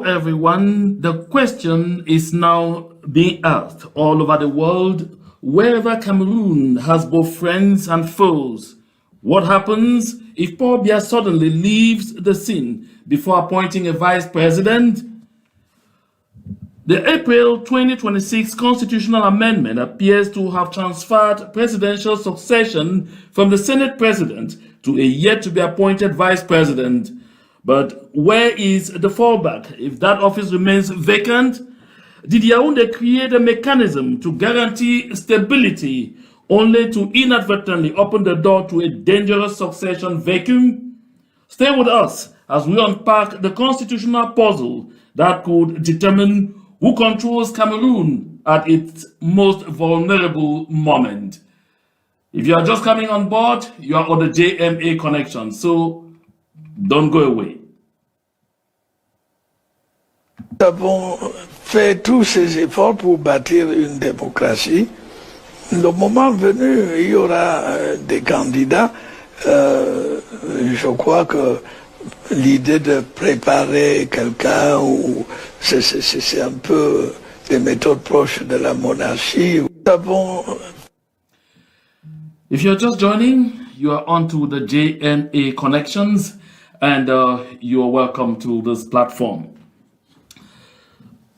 Hello everyone. The question is now being asked all over the world. Wherever Cameroon has both friends and foes, what happens if Paul Biya suddenly leaves the scene before appointing a vice president? The April 2026 constitutional amendment appears to have transferred presidential succession from the Senate president to a yet-to-be-appointed vice president. But where is the fallback if that office remains vacant? Did Yaoundé create a mechanism to guarantee stability only to inadvertently open the door to a dangerous succession vacuum? Stay with us as we unpack the constitutional puzzle that could determine who controls Cameroon at its most vulnerable moment. If you are just coming on board, you are on the JMA connection, so don't go away. Nous avons fait tous ces efforts pour bâtir une démocratie. Le moment venu, il y aura des candidats. Je crois que l'idée de préparer quelqu'un, c'est un peu des méthodes proches de la monarchie. Nous avons... If you're just joining, you are onto the JMA connections, and you are welcome to this platform.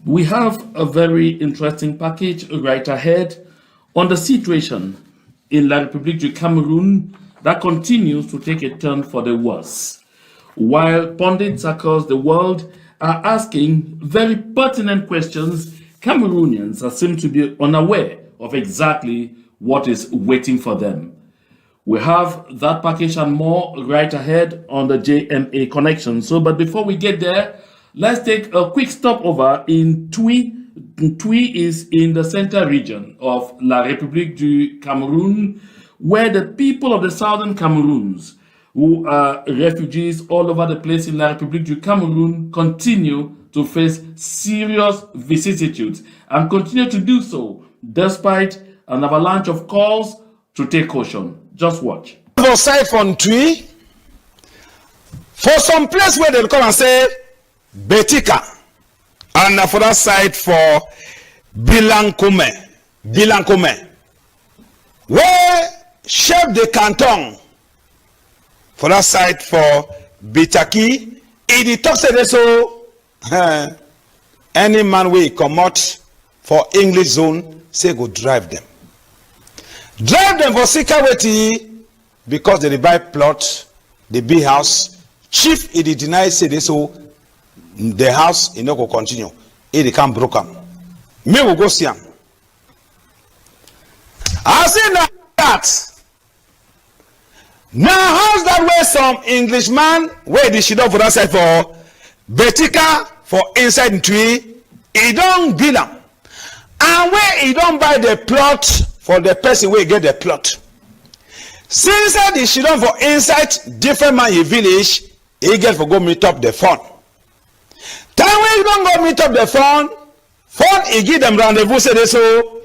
We have a very interesting package right ahead on the situation in La République du Cameroon that continues to take a turn for the worse, while pundits across the world are asking very pertinent questions. Cameroonians seem to be unaware of exactly what is waiting for them. We have that package and more right ahead on the JMA connection. But before we get there, let's take a quick stopover in Twi. Twi is in the central region of La République du Cameroon, where the people of the southern Cameroons, who are refugees all over the place in La République du Cameroon, continue to face serious vicissitudes and continue to do so despite an avalanche of calls to take caution. Just watch. For side from Twi, for some place where they'll come and say Betika, and for that side for Bilankome, where chef de canton for that side for Bitaki, it talks about so any man will come out for English zone, say go drive them for Sikaweti, because they buy plot, they build house. Chief it deny say this, so the house it no go continue. It can broke am. Me will go see am. I say that. Now how's that way some Englishman where they should for that side for Betika for inside Twi, he don't bill am. And where he don't buy the plot for the person where get the plot. Since that he should for inside different man in village, he get for go meet up the phone. Time when you don't go meet up the phone he give them rendezvous, say they so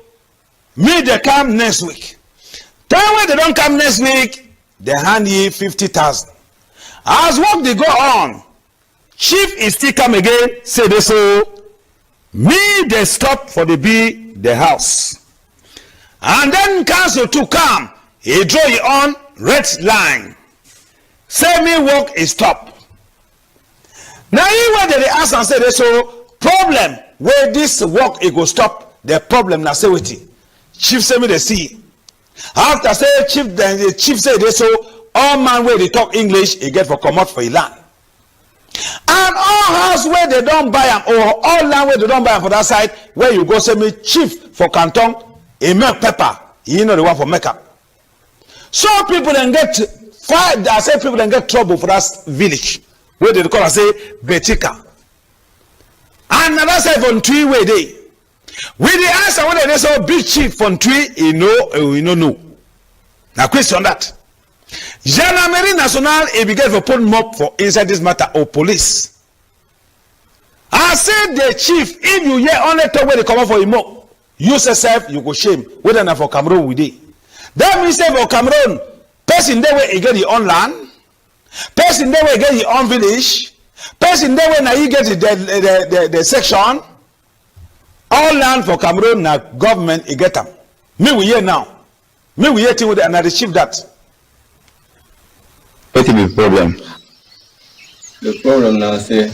me they come next week. Time when they don't come next week, they hand you 50,000. As work they go on, chief is still come again, say they so me they stop for the house. And then council to come, he draw you on red line. Say me work is stop. Now he went to the ask and say so problem where this work it go stop, the problem na say wetin. Chief say me they see. After say chief, then the chief say they so all man where they talk English, he get for come out for a land. And all house where they don't buy them, or all land where they don't buy them for that side, where you go say me chief for canton, he make pepper, you know the one for makeup. So people then get fight. I say people then get trouble for that village where they call and say Betika. And another side from Twi where they with the answer whether they say big chief from Twi, you know. Now question that. Gendarmerie nationale he began for put mob for inside this matter or police. I said the chief, if you hear only talk where they come out for him mob. You yourself, you go shame. Whether not for Cameroon with it. That means say for Cameroon, person there where he get the own land, person there where he get the own village, Person there when I get the section, all land for Cameroon now government he get them. Me we here now. Me we here thing with and I achieve that. What is the problem? The problem now say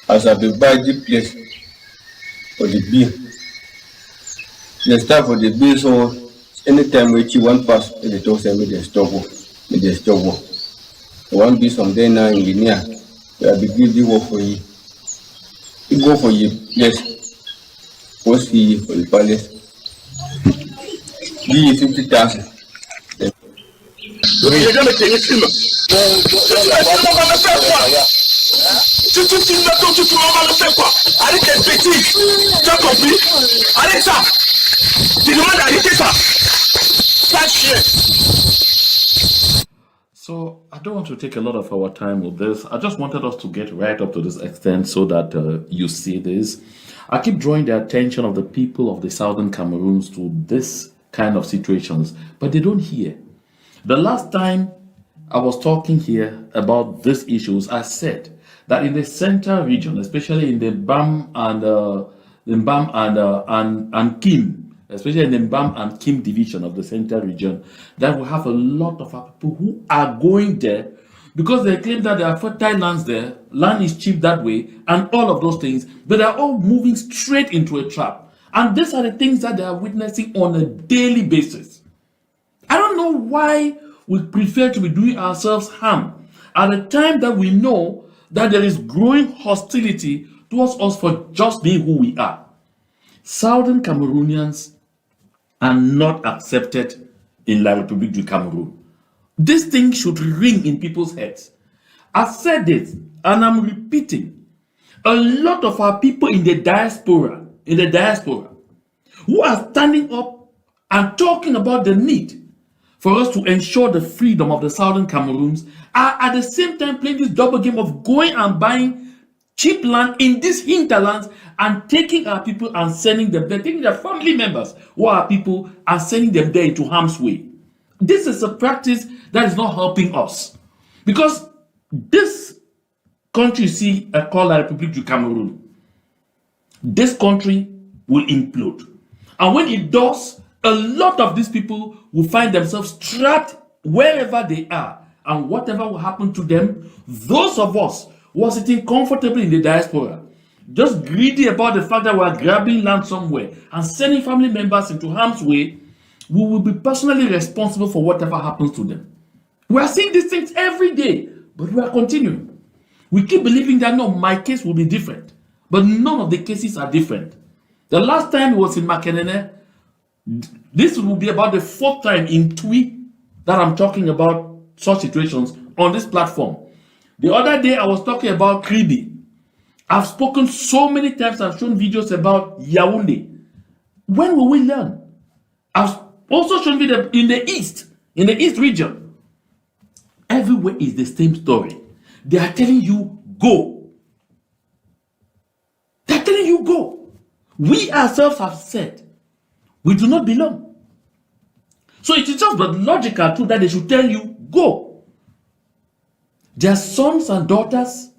as I be buy the place for the bill. The staff for the bill so anytime we see one pass they talk say me they stop work. Me they stop work. One be someday now engineer. I be give the work for you. You go for you, yes. What's the for the palace? Give you 50,000. You're gonna take it to me. So I don't want to take a lot of our time with this. I just wanted us to get right up to this extent so that you see this. I keep drawing the attention of the people of the southern Cameroons to this kind of situations, but they don't hear. The last time I was talking here about these issues, I said that in the central region, especially in the BAM and Kim, especially in the BAM and Kim division of the central region, that we have a lot of our people who are going there because they claim that there are fertile lands there, land is cheap that way, and all of those things, but they're all moving straight into a trap. And these are the things that they are witnessing on a daily basis. I don't know why we prefer to be doing ourselves harm at a time that we know that there is growing hostility towards us for just being who we are. Southern Cameroonians are not accepted in La République du Cameroon. This thing should ring in people's heads. I've said this and I'm repeating. A lot of our people in the diaspora, who are standing up and talking about the need for us to ensure the freedom of the southern Cameroons, are at the same time playing this double game of going and buying cheap land in these hinterlands and taking our people and sending them there, taking their family members who are people and sending them there into harm's way. This is a practice that is not helping us, because this country you see called La République du Cameroon, this country will implode. And when it does, a lot of these people will find themselves trapped wherever they are, and whatever will happen to them, those of us who are sitting comfortably in the diaspora, just greedy about the fact that we are grabbing land somewhere and sending family members into harm's way, we will be personally responsible for whatever happens to them. We are seeing these things every day, but we are continuing. We keep believing that no, my case will be different, but none of the cases are different. The last time it was in Makenene, this will be about the 4th time in Twi that I'm talking about such situations on this platform. The other day I was talking about Kribi. I've spoken so many times, I've shown videos about Yaoundé. When will we learn? I've also shown videos in the east region. Everywhere is the same story. They are telling you, go. They are telling you, go. We ourselves have said, we do not belong. So it is just but logical too that they should tell you, go. Their sons and daughters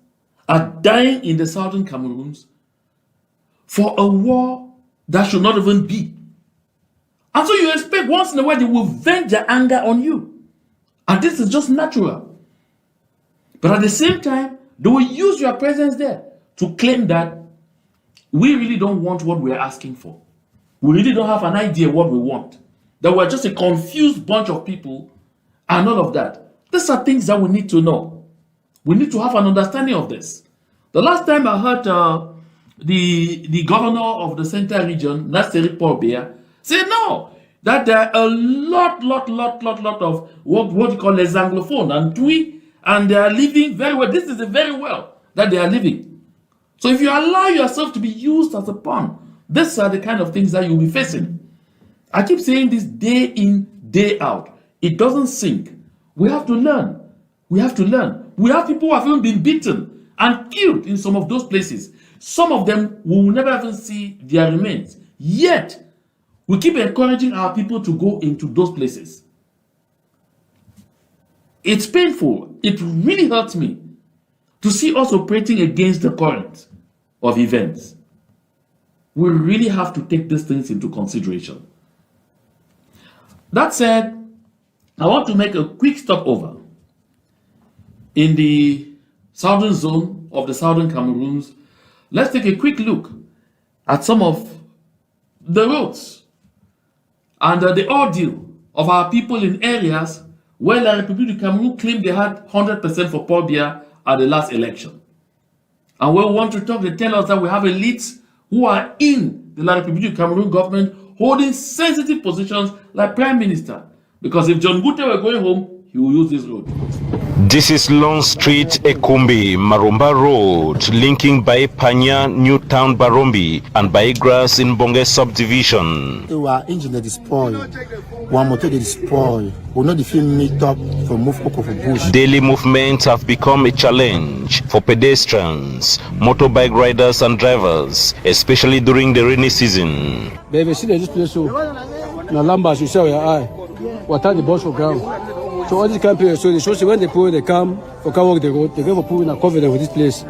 are dying in the southern Cameroons for a war that should not even be. And so you expect once in a while they will vent their anger on you. And this is just natural. But at the same time, they will use your presence there to claim that we really don't want what we are asking for. We really don't have an idea what we want. That we're just a confused bunch of people and all of that. These are things that we need to know. We need to have an understanding of this. The last time I heard the governor of the central region, Naseri Paul Biya, say no, that there are a lot of what you call les anglophones and Twi, and they are living very well. This is the very well that they are living. So if you allow yourself to be used as a pawn, these are the kind of things that you'll be facing. I keep saying this day in, day out. It doesn't sink. We have to learn. We have to learn. We have people who have even been beaten and killed in some of those places. Some of them will never even see their remains. Yet, we keep encouraging our people to go into those places. It's painful. It really hurts me to see us operating against the current of events. We really have to take these things into consideration. That said, I want to make a quick stopover in the southern zone of the southern Cameroons. Let's take a quick look at some of the roads and the ordeal of our people in areas where La République du Cameroon claimed they had 100% for Paul Biya at the last election. And when we want to talk, they tell us that we have elites who are in the La République du Cameroon government holding sensitive positions like Prime Minister. Because if John Gute were going home, he will use this road. This is Long Street, Ekumbi, Marumba Road, linking Baye Panya, Newtown, Barombi, and Baye Grass in Bonge subdivision. Our engine that is spoiled, one motor that is spoiled. We know the film meet up from move up of a bush. Daily movements have become a challenge for pedestrians, motorbike riders, and drivers, especially during the rainy season. Baby, see this place so. Now, Lambas, you say your eye. What are the boss for ground? So all these kind of people, so they show when they pull, they come for car walk the road, they go for pull and cover them with this place.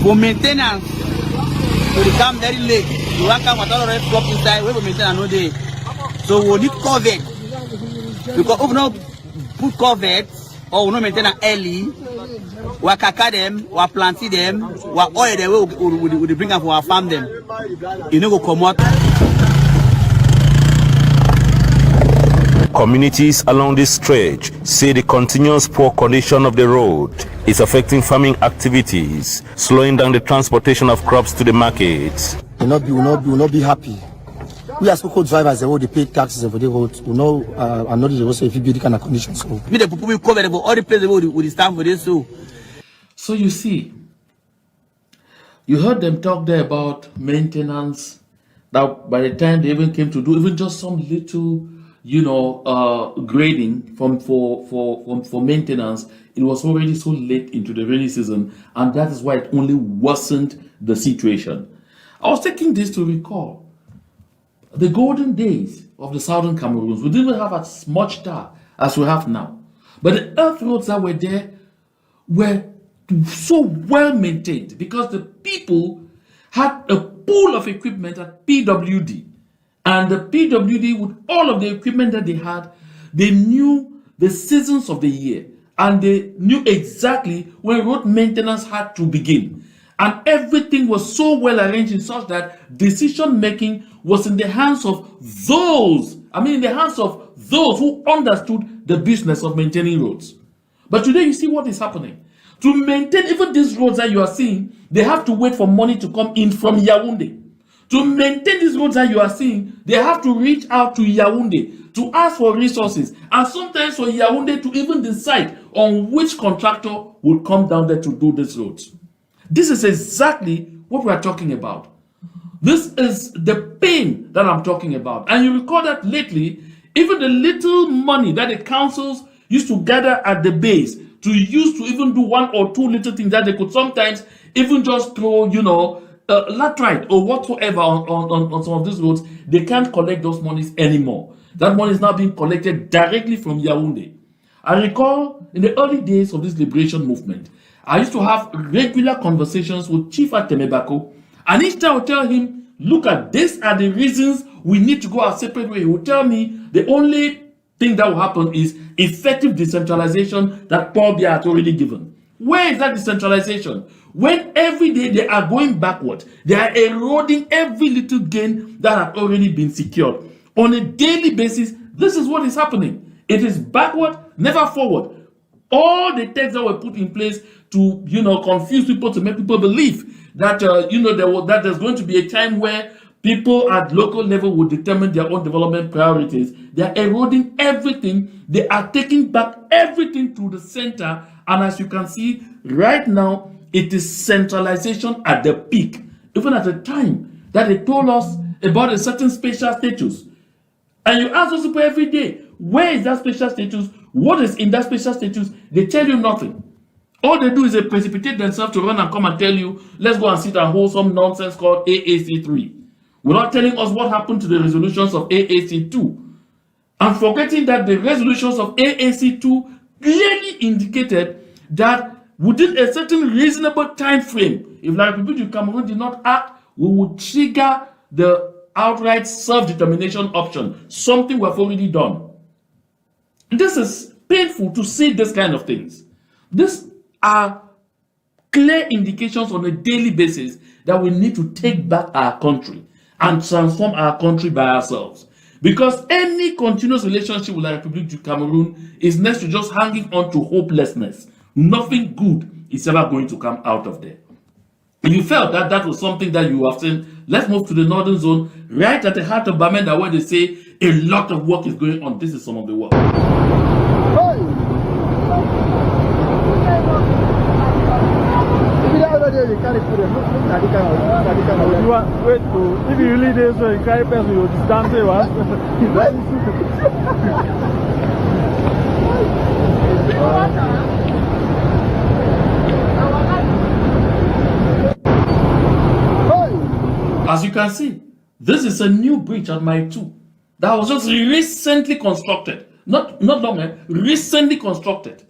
For maintenance, so they come very late. You want to come with all the rest drop inside, we will maintain another day. So we need cover. Because if we not put cover, or we not maintain it early, we kaka them, we plant them, we oil them, we bring them for our farm them. You know, go come out. Communities along this stretch say the continuous poor condition of the road is affecting farming activities, slowing down the transportation of crops to the markets. We will not be happy. We as local drivers, they pay taxes for the road. We know, and not the also if you be the kind of conditions. So We the people will cover all the places we stand for this. So you see, you heard them talk there about maintenance. That by the time they even came to do even just some little, grading for maintenance, it was already so late into the rainy season, and that is why it only worsened the situation. I was taking this to recall the golden days of the southern Cameroons. We didn't have as much tar as we have now, but the earth roads that were there were so well maintained because the people had a pool of equipment at PWD. And the PWD, with all of the equipment that they had, they knew the seasons of the year. And they knew exactly when road maintenance had to begin. And everything was so well arranged in such that decision making was in the hands of those who understood the business of maintaining roads. But today you see what is happening. To maintain even these roads that you are seeing, they have to wait for money to come in from Yaoundé. To maintain these roads that you are seeing, they have to reach out to Yaoundé to ask for resources, and sometimes for Yaoundé to even decide on which contractor will come down there to do these roads. This is exactly what we are talking about. This is the pain that I'm talking about. And you recall that lately, even the little money that the councils used to gather at the base to use to even do one or two little things that they could sometimes even just throw, latrite or whatsoever on some of these roads, they can't collect those monies anymore. That money is now being collected directly from Yaoundé. I recall in the early days of this liberation movement, I used to have regular conversations with Chief Atemebako, and each time I would tell him, look at these are the reasons we need to go our separate way. He would tell me the only thing that will happen is effective decentralization that Paul Biya had already given. Where is that decentralization? When every day they are going backward, they are eroding every little gain that had already been secured. On a daily basis, this is what is happening. It is backward, never forward. All the texts that were put in place to, confuse people, to make people believe that, that there's going to be a time where people at local level will determine their own development priorities. They are eroding everything. They are taking back everything to the center. And as you can see, right now, it is centralization at the peak. Even at the time that they told us about a certain special status. And you ask those people every day, where is that special status? What is in that special status? They tell you nothing. All they do is they precipitate themselves to run and come and tell you, let's go and sit and hold some nonsense called AAC3. We're not telling us what happened to the resolutions of AAC2. And forgetting that the resolutions of AAC2 clearly indicated that within a certain reasonable time frame, if La République du Cameroon did not act, we would trigger the outright self-determination option, something we have already done. This is painful to see this kind of things. These are clear indications on a daily basis that we need to take back our country and transform our country by ourselves. Because any continuous relationship with La République du Cameroon is next to just hanging on to hopelessness. Nothing good is ever going to come out of there. If you felt that that was something that you have seen, let's move to the northern zone, right at the heart of Bamenda, where they say a lot of work is going on. This is some of the work. If you really did so, you carry person, you stand there. As you can see, this is a new bridge at Mile 2 that was just recently constructed. Not long, recently constructed.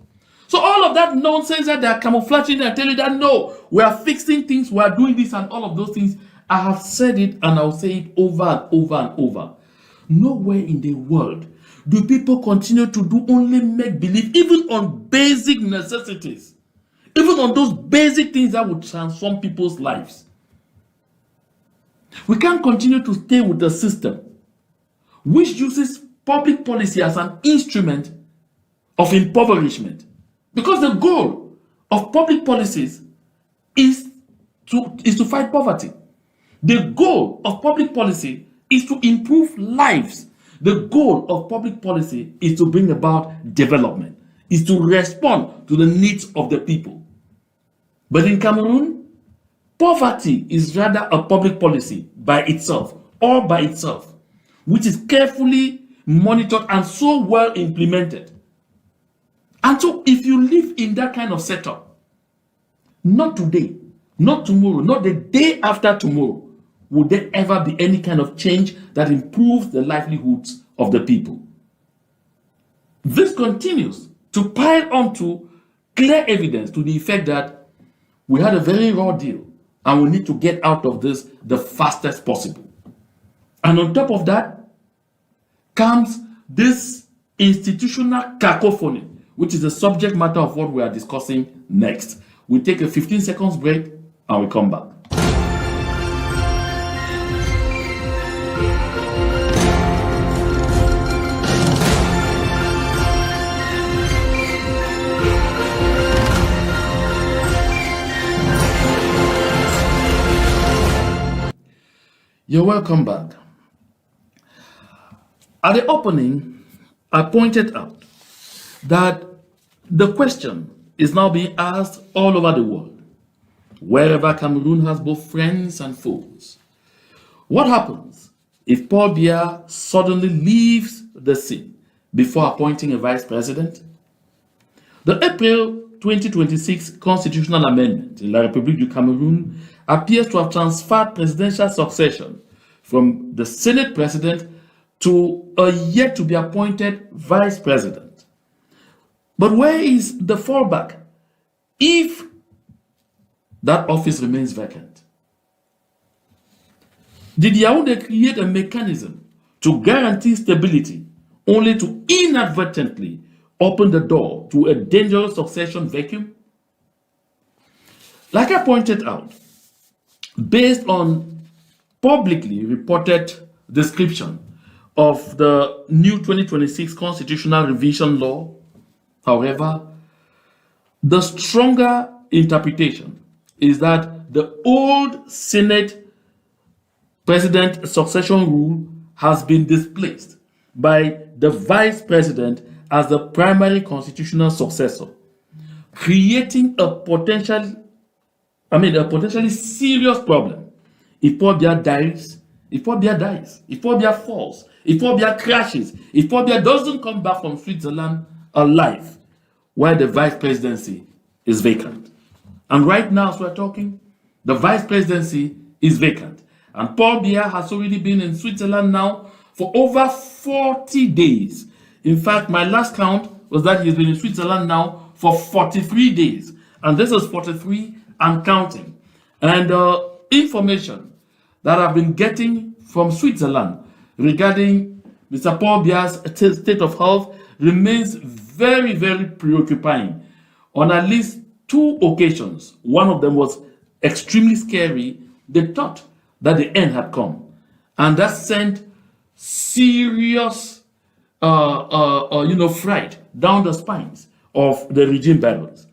So all of that nonsense that they are camouflaging and telling you that no, we are fixing things, we are doing this and all of those things. I have said it and I'll say it over and over and over. Nowhere in the world do people continue to do only make believe, even on basic necessities, even on those basic things that would transform people's lives. We can't continue to stay with a system which uses public policy as an instrument of impoverishment. Because the goal of public policies is to fight poverty. The goal of public policy is to improve lives. The goal of public policy is to bring about development, is to respond to the needs of the people. But in Cameroon, poverty is rather a public policy by itself, all by itself, which is carefully monitored and so well implemented. And so if you live in that kind of setup, not today, not tomorrow, not the day after tomorrow, would there ever be any kind of change that improves the livelihoods of the people. This continues to pile onto clear evidence to the effect that we had a very raw deal and we need to get out of this the fastest possible. And on top of that comes this institutional cacophony, which is the subject matter of what we are discussing next. We take a 15 seconds break and we come back. You're welcome back. At the opening, I pointed out that the question is now being asked all over the world, wherever Cameroon has both friends and foes. What happens if Paul Biya suddenly leaves the scene before appointing a vice president? The April 2026 constitutional amendment in La République du Cameroon appears to have transferred presidential succession from the Senate president to a yet-to-be-appointed vice president. But where is the fallback if that office remains vacant? Did Yaoundé create a mechanism to guarantee stability only to inadvertently open the door to a dangerous succession vacuum? Like I pointed out, based on publicly reported description of the new 2026 constitutional revision law, however, the stronger interpretation is that the old Senate president succession rule has been displaced by the vice president as the primary constitutional successor, creating a potentially serious problem if Paul Biya dies, if Paul Biya falls, if Paul Biya crashes, if Paul Biya doesn't come back from Switzerland alive, while the vice presidency is vacant. And right now, as we're talking, the vice presidency is vacant. And Paul Biya has already been in Switzerland now for over 40 days. In fact, my last count was that he's been in Switzerland now for 43 days. and this is 43 and counting. And information that I've been getting from Switzerland regarding Mr. Paul Biya's state of health remains very, very preoccupying. On at least 2 occasions, one of them was extremely scary. They thought that the end had come, and that sent serious, fright down the spines of the regime bearers.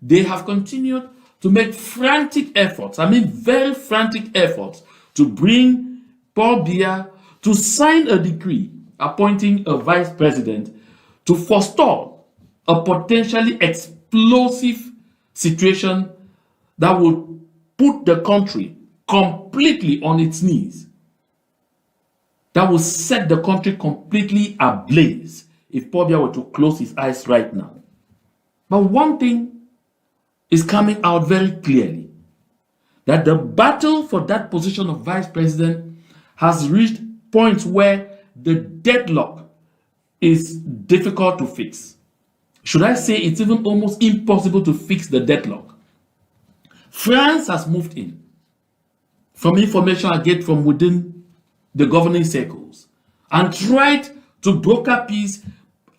They have continued to make frantic efforts, very frantic efforts, to bring Paul Biya to sign a decree appointing a vice president to forestall a potentially explosive situation that would put the country completely on its knees, that will set the country completely ablaze if Paul Biya were to close his eyes right now. But one thing is coming out very clearly, that the battle for that position of vice president has reached points where the deadlock is difficult to fix. Should I say it's even almost impossible to fix the deadlock? France has moved in, from information I get from within the governing circles, and tried to broker peace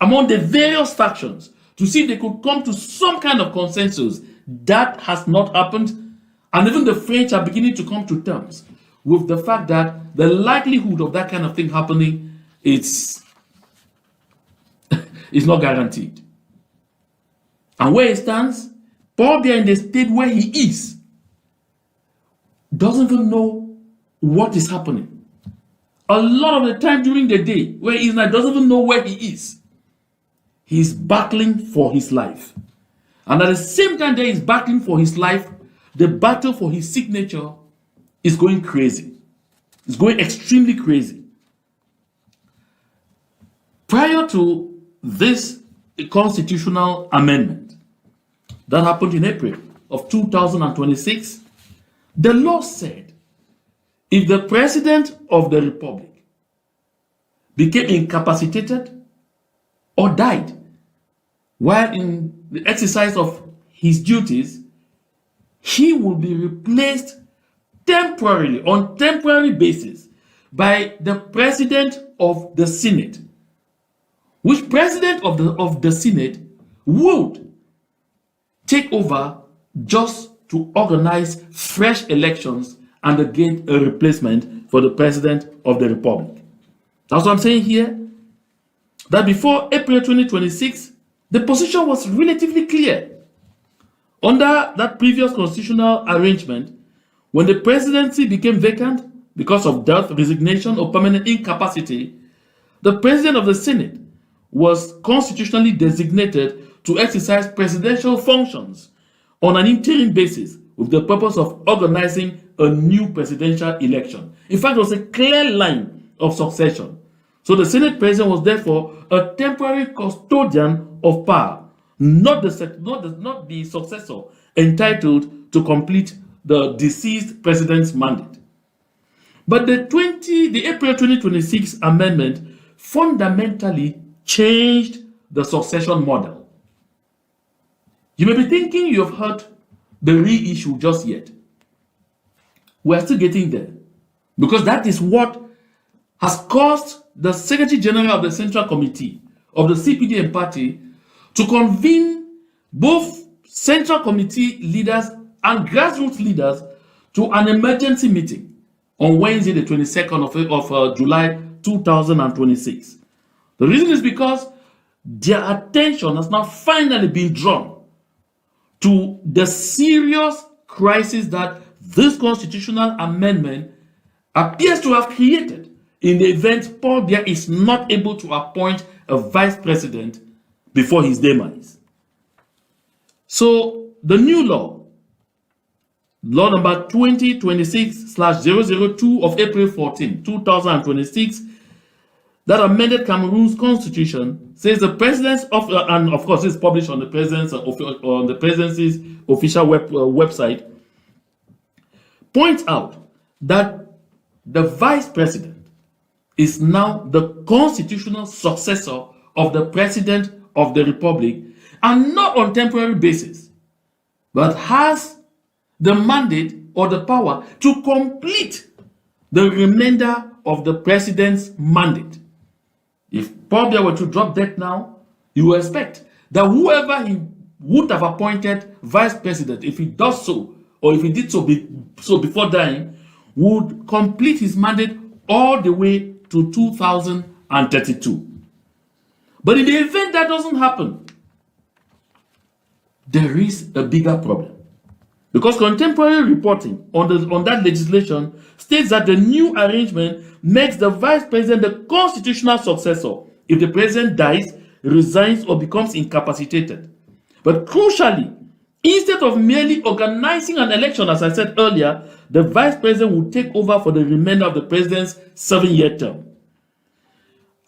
among the various factions to see if they could come to some kind of consensus. That has not happened, and even the French are beginning to come to terms with the fact that the likelihood of that kind of thing happening is not guaranteed. And where he stands, Paul Biya, in the state where he is, doesn't even know what is happening. A lot of the time during the day, where he is now, doesn't even know where he is. He's battling for his life. And at the same time that he's battling for his life, the battle for his signature is going crazy. It's going extremely crazy. Prior to this constitutional amendment that happened in April of 2026, the law said if the president of the republic became incapacitated or died while in the exercise of his duties, he will be replaced temporarily, on temporary basis, by the president of the Senate, which president of the Senate would take over just to organize fresh elections and get a replacement for the president of the republic. That's what I'm saying here, that before April 2026, the position was relatively clear. Under that previous constitutional arrangement, when the presidency became vacant because of death, resignation, or permanent incapacity, the president of the Senate was constitutionally designated to exercise presidential functions on an interim basis with the purpose of organizing a new presidential election. In fact, there was a clear line of succession. So the Senate president was therefore a temporary custodian of power, not the successor entitled to complete the deceased president's mandate. But the April 2026 amendment fundamentally changed the succession model. You may be thinking you have heard the real issue just yet. We're still getting there, because that is what has caused the Secretary General of the Central Committee of the CPDM party to convene both Central Committee leaders and grassroots leaders to an emergency meeting on Wednesday, the 22nd of July 2026. The reason is because their attention has now finally been drawn to the serious crisis that this constitutional amendment appears to have created in the event Paul Biya is not able to appoint a vice president before his demise. So the new law number 2026/002 of April 14, 2026, that amended Cameroon's constitution, says the president's and of course it's published on the presidency's official website, points out that the vice president is now the constitutional successor of the president of the republic, and not on temporary basis, but has the mandate or the power to complete the remainder of the president's mandate. If Paul Biya were to drop dead now, you will expect that whoever he would have appointed vice president, if he does so, or if he did so, before dying, would complete his mandate all the way to 2032. But in the event that doesn't happen, there is a bigger problem. Because contemporary reporting on that legislation states that the new arrangement makes the vice president the constitutional successor if the president dies, resigns, or becomes incapacitated. But crucially, instead of merely organizing an election, as I said earlier, the vice president will take over for the remainder of the president's 7-year term.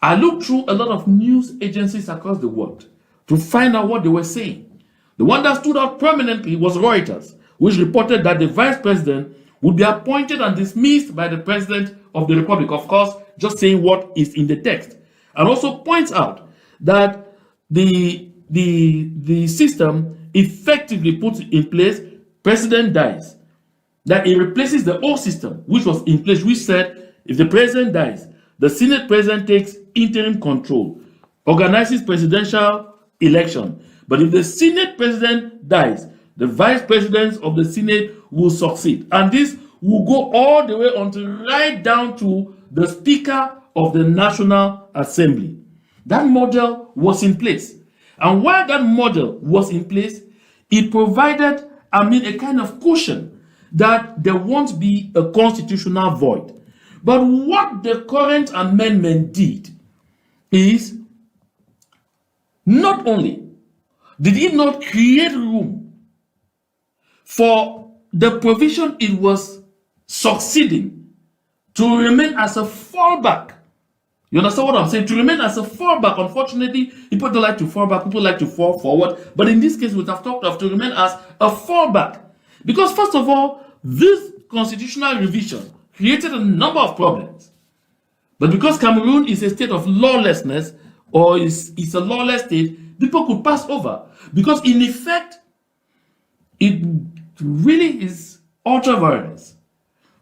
I looked through a lot of news agencies across the world to find out what they were saying. The one that stood out prominently was Reuters, which reported that the vice president would be appointed and dismissed by the president of the republic. Of course, just saying what is in the text. And also points out that the system effectively puts in place, president dies, that it replaces the old system which was in place, which said if the president dies, the Senate president takes interim control, organizes presidential election. But if the Senate president dies, the vice presidents of the Senate will succeed. And this will go all the way until right down to the Speaker of the National Assembly. That model was in place. And while that model was in place, it provided, a kind of cushion that there won't be a constitutional void. But what the current amendment did is not only did it not create room for the provision it was succeeding to remain as a fallback. You understand what I'm saying? To remain as a fallback. Unfortunately, people don't like to fall back, people like to fall forward. But in this case, we have talked of to remain as a fallback. Because first of all, this constitutional revision created a number of problems. But because Cameroon is a state of lawlessness, or is a lawless state, people could pass over. Because in effect, it really is ultra-violence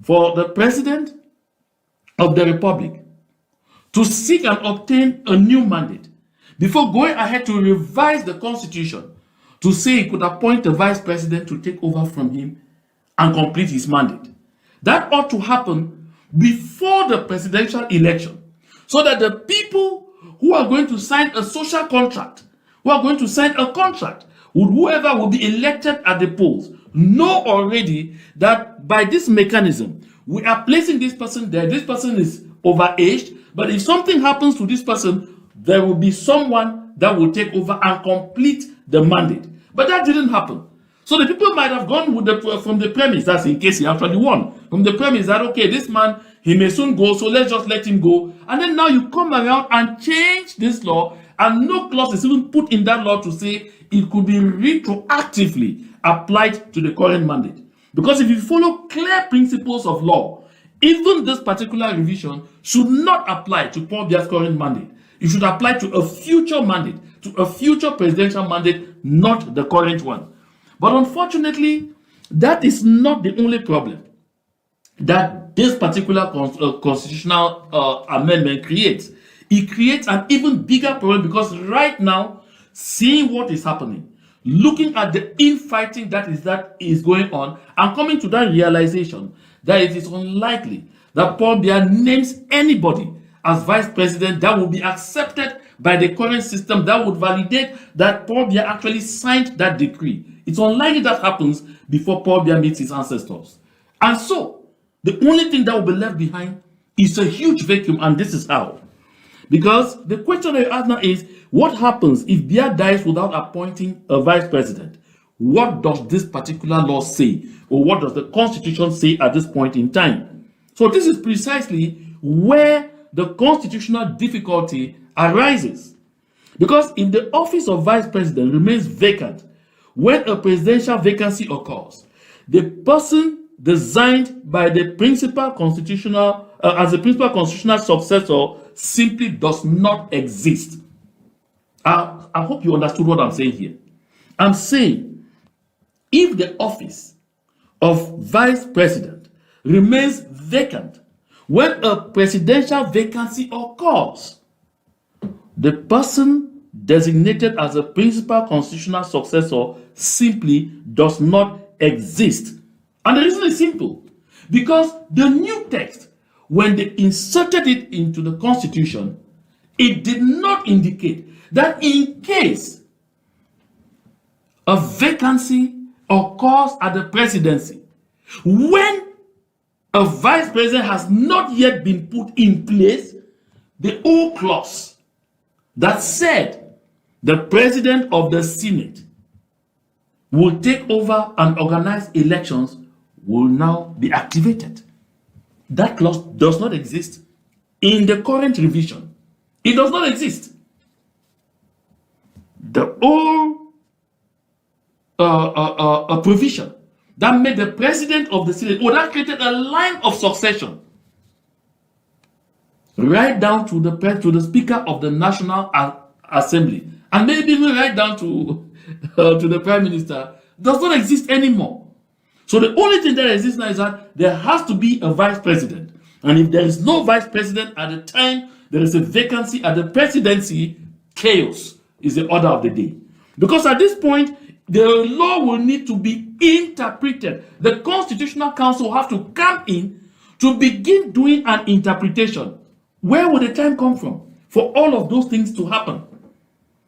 for the president of the republic to seek and obtain a new mandate before going ahead to revise the constitution to say he could appoint a vice president to take over from him and complete his mandate. That ought to happen before the presidential election, so that the people who are going to sign a social contract, who are going to sign a contract with whoever will be elected at the polls, know already that by this mechanism, we are placing this person there. This person is overaged, but if something happens to this person, there will be someone that will take over and complete the mandate. But that didn't happen. So the people might have gone with from the premise, that's in case he actually won, from the premise that, okay, this man, he may soon go, so let's just let him go. And then now you come around and change this law, and no clause is even put in that law to say it could be retroactively applied to the current mandate. Because if you follow clear principles of law, even this particular revision should not apply to Paul Biya's current mandate. It should apply to a future mandate, to a future presidential mandate, not the current one. But unfortunately, that is not the only problem that this particular constitutional amendment creates. It creates an even bigger problem because right now, seeing what is happening, looking at the infighting that is going on, and coming to that realization that it is unlikely that Paul Biya names anybody as vice president that will be accepted by the current system that would validate that Paul Biya actually signed that decree. It's unlikely that happens before Paul Biya meets his ancestors. And so, the only thing that will be left behind is a huge vacuum, and this is how. Because the question I ask now is, what happens if Biya dies without appointing a vice president? What does this particular law say? Or what does the Constitution say at this point in time? So this is precisely where the constitutional difficulty arises. Because if the office of vice president remains vacant when a presidential vacancy occurs, the person designed by the principal constitutional as the principal constitutional successor simply does not exist. I hope you understood what I'm saying here. I'm saying if the office of vice president remains vacant when a presidential vacancy occurs, the person designated as a principal constitutional successor simply does not exist. And the reason is simple. Because the new text, when they inserted it into the Constitution, it did not indicate that in case a vacancy occurs at the presidency, when a vice president has not yet been put in place, the old clause that said the president of the Senate will take over and organize elections will now be activated. That clause does not exist in the current revision. It does not exist. The old provision that made the president of the Senate, or that created a line of succession right down to the Speaker of the National Assembly, and maybe even right down to the Prime Minister, does not exist anymore. So the only thing that exists now is that there has to be a vice president. And if there is no vice president at the time there is a vacancy at the presidency, chaos is the order of the day. Because at this point, the law will need to be interpreted. The Constitutional Council will have to come in to begin doing an interpretation. Where will the time come from for all of those things to happen?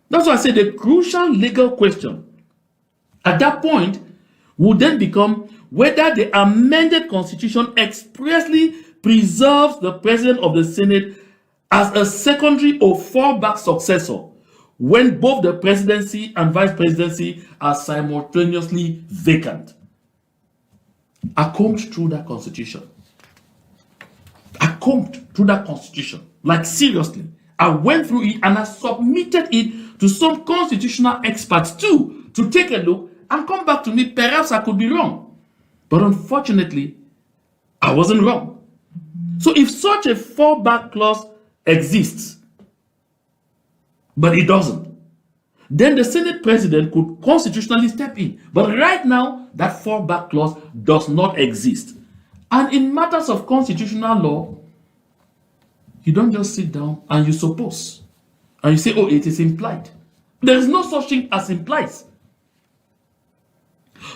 That's why I say the crucial legal question at that point would then become whether the amended constitution expressly preserves the president of the Senate as a secondary or fallback successor when both the presidency and vice presidency are simultaneously vacant. I combed through that constitution. Like seriously. I went through it and I submitted it to some constitutional experts too to take a look and come back to me. Perhaps I could be wrong. But unfortunately, I wasn't wrong. So if such a fallback clause exists, but it doesn't, then the Senate president could constitutionally step in. But right now, that fallback clause does not exist. And in matters of constitutional law, you don't just sit down and you suppose. And you say, oh, it is implied. There is no such thing as implies.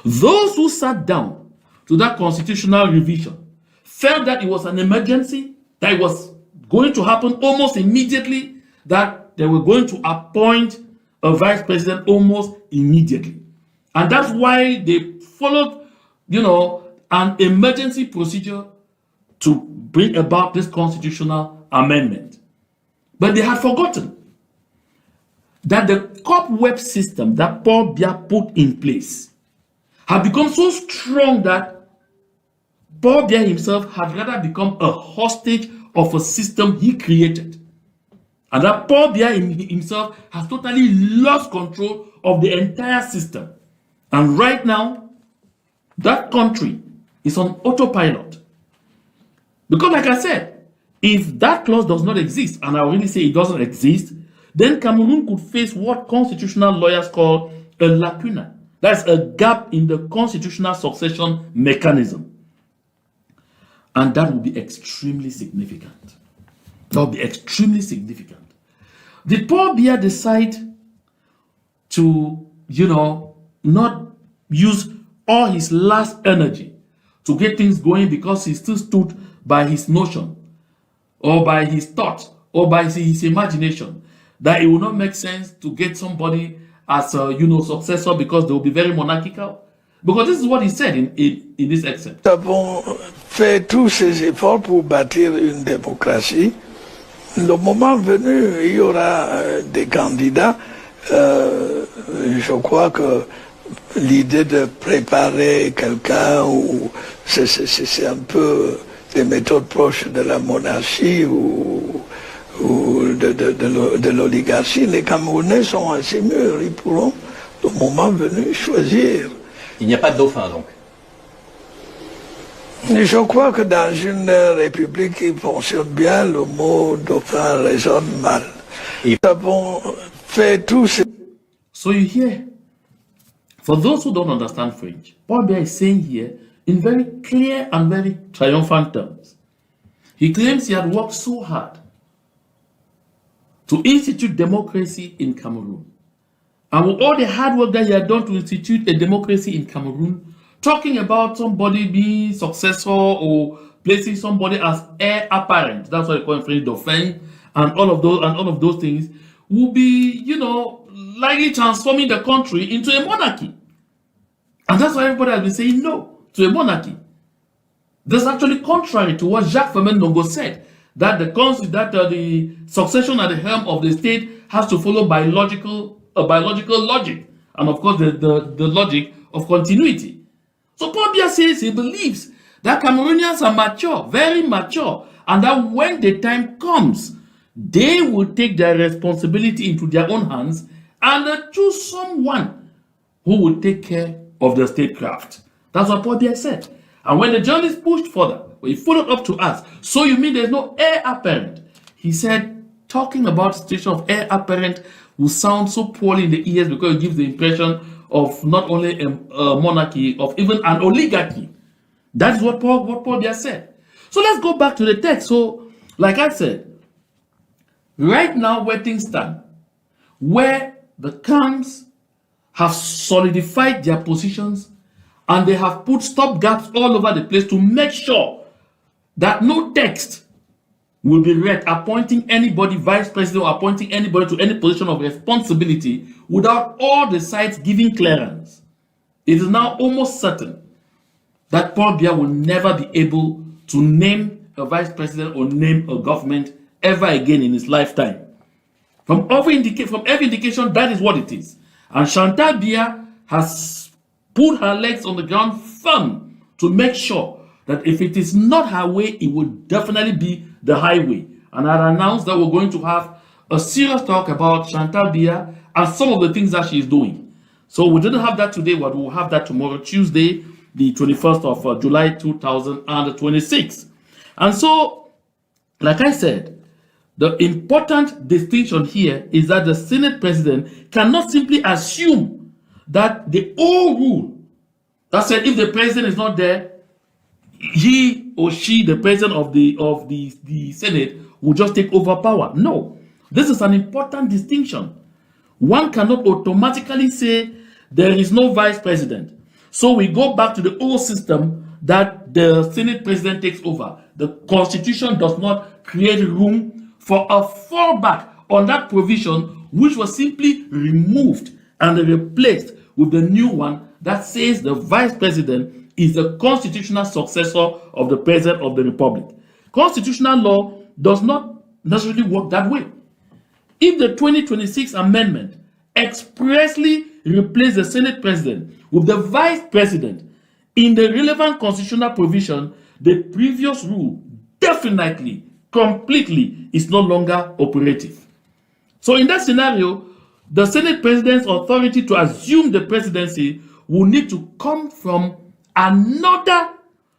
Those who sat down to that constitutional revision felt that it was an emergency, that it was going to happen almost immediately, that they were going to appoint a vice president almost immediately. And that's why they followed, an emergency procedure to bring about this constitutional amendment. But they had forgotten that the cobweb system that Paul Biya put in place had become so strong that Paul Biya himself had rather become a hostage of a system he created. And that Paul Biya himself has totally lost control of the entire system. And right now, that country is on autopilot. Because like I said, if that clause does not exist, and I really say it doesn't exist, then Cameroon could face what constitutional lawyers call a lacuna. That's a gap in the constitutional succession mechanism. And that would be extremely significant. That would be extremely significant. Did Paul Biya decide to, not use all his last energy to get things going because he still stood by his notion or by his thought or by his imagination that it will not make sense to get somebody as a successor because they will be very monarchical? Because this is what he said in this excerpt. Nous avons fait tous ces efforts pour bâtir une démocratie. Le moment venu, il y aura des candidats. Je crois que l'idée de préparer quelqu'un, c'est un peu des méthodes proches de la monarchie ou de l'oligarchie. Les Camerounais sont assez mûrs, ils pourront, le moment venu, choisir. Il n'y a pas de dauphin, donc. Je crois que dans une république qui fonctionne bien, le mot dauphin résonne mal. Nous avons fait tout ce... So you hear For those who don't understand French, Paul Biya is saying here in very clear and very triumphant terms. He claims he had worked so hard to institute democracy in Cameroon. And with all the hard work that he had done to institute a democracy in Cameroon, talking about somebody being successful or placing somebody as heir apparent, that's what they call in French dauphin, and all of those things, will be, likely transforming the country into a monarchy. And that's why everybody has been saying no to a monarchy. This is actually contrary to what Jacques Firmin Ndongo said, that the succession at the helm of the state has to follow biological logic, and of course the logic of continuity. So Paul Biya says he believes that Cameroonians are mature, very mature, and that when the time comes, they will take their responsibility into their own hands and choose someone who will take care of the statecraft. That's what Paul Biya said. And when the journalist pushed further, he followed up to us. So you mean there's no heir apparent? He said, talking about the situation of heir apparent will sound so poorly in the ears because it gives the impression of not only a monarchy, of even an oligarchy. That is what Paul Biya said. So let's go back to the text. So, like I said, right now where things stand, where the camps have solidified their positions and they have put stop gaps all over the place to make sure that no text will be read appointing anybody vice president or appointing anybody to any position of responsibility without all the sides giving clearance. It is now almost certain that Paul Biya will never be able to name a vice president or name a government ever again in his lifetime. From every indication, that is what it is. And Chantal Biya has put her legs on the ground firm to make sure that if it is not her way, it will definitely be the highway. And I announced that we're going to have a serious talk about Chantal Biya and some of the things that she is doing. So we didn't have that today, but we'll have that tomorrow, Tuesday, the 21st of July 2026. And so, like I said, the important distinction here is that the Senate president cannot simply assume that the old rule that said if the president is not there, he or she, the president of the Senate, will just take over power. No, this is an important distinction. One cannot automatically say there is no vice president. So we go back to the old system that the Senate president takes over. The Constitution does not create room for a fallback on that provision, which was simply removed and replaced with the new one that says the vice president is the constitutional successor of the president of the republic. Constitutional law does not necessarily work that way. If the 2026 amendment expressly replaced the Senate president with the vice president in the relevant constitutional provision, the previous rule definitely, completely is no longer operative. So in that scenario, the Senate president's authority to assume the presidency will need to come from another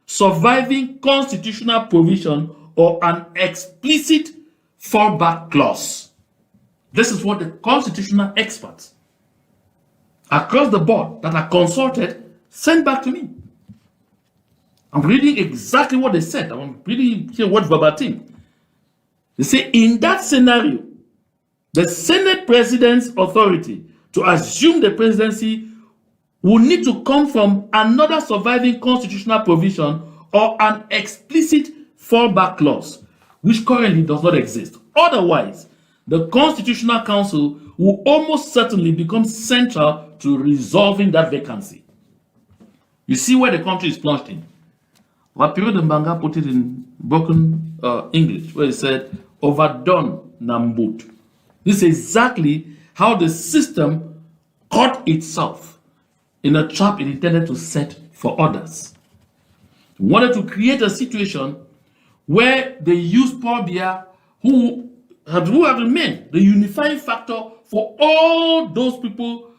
surviving constitutional provision or an explicit fallback clause. This is what the constitutional experts across the board that are consulted sent back to me. I'm reading exactly what they said. I'm reading here word verbatim. They say, in that scenario, the Senate president's authority to assume the presidency will need to come from another surviving constitutional provision or an explicit fallback clause, which currently does not exist. Otherwise, the Constitutional Council will almost certainly become central to resolving that vacancy. You see where the country is plunged in. Wapiru de Mbanga put it in broken English, where he said, overdone Nambut. This is exactly how the system caught itself in a trap it intended to set for others. It wanted to create a situation where they used Paul Biya, who have remained the unifying factor for all those people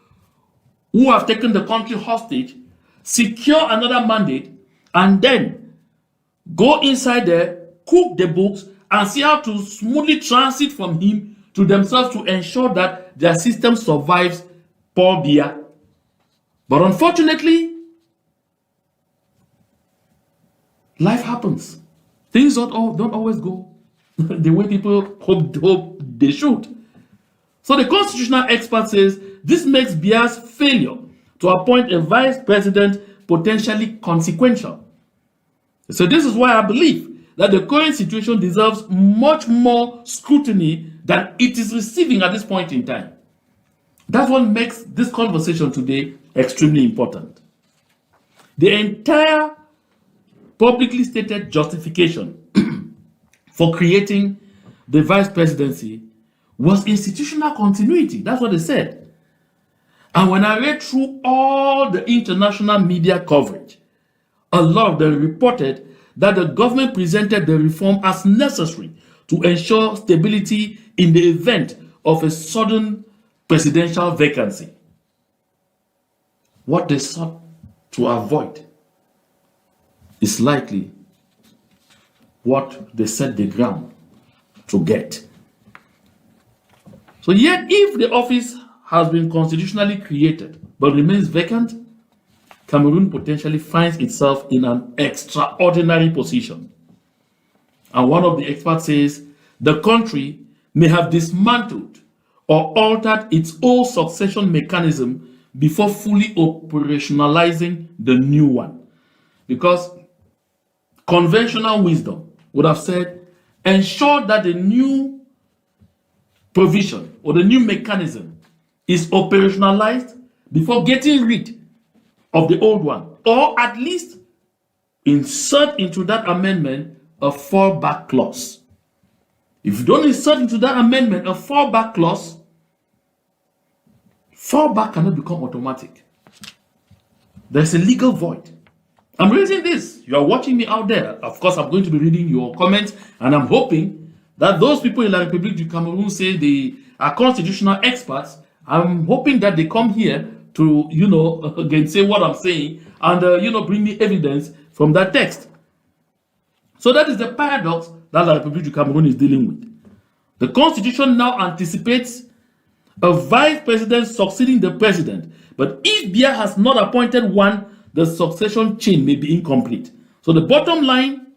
who have taken the country hostage, secure another mandate, and then go inside there, cook the books, and see how to smoothly transit from him to themselves to ensure that their system survives Paul Biya. But unfortunately, life happens. Things don't always go the way people hope they should. So the constitutional expert says this makes Biya's failure to appoint a vice president potentially consequential. So this is why I believe that the current situation deserves much more scrutiny than it is receiving at this point in time. That's what makes this conversation today extremely important. The entire publicly stated justification for creating the vice presidency was institutional continuity. That's what they said. And when I read through all the international media coverage, a lot of them reported that the government presented the reform as necessary to ensure stability in the event of a sudden presidential vacancy. What they sought to avoid is likely what they set the ground to get. So yet, if the office has been constitutionally created but remains vacant, Cameroon potentially finds itself in an extraordinary position. And one of the experts says the country may have dismantled or altered its old succession mechanism before fully operationalizing the new one. Because conventional wisdom would have said, ensure that the new provision or the new mechanism is operationalized before getting rid of the old one, or at least insert into that amendment a fallback clause. If you don't insert into that amendment a fallback clause, fallback cannot become automatic. There's a legal void. I'm raising this. You are watching me out there. Of course, I'm going to be reading your comments, and I'm hoping that those people in La République du Cameroun say they are constitutional experts. I'm hoping that they come here to, again, say what I'm saying and, bring me evidence from that text. So that is the paradox that La République du Cameroun is dealing with. The constitution now anticipates a vice president succeeding the president. But if Biya has not appointed one, the succession chain may be incomplete. So the bottom line,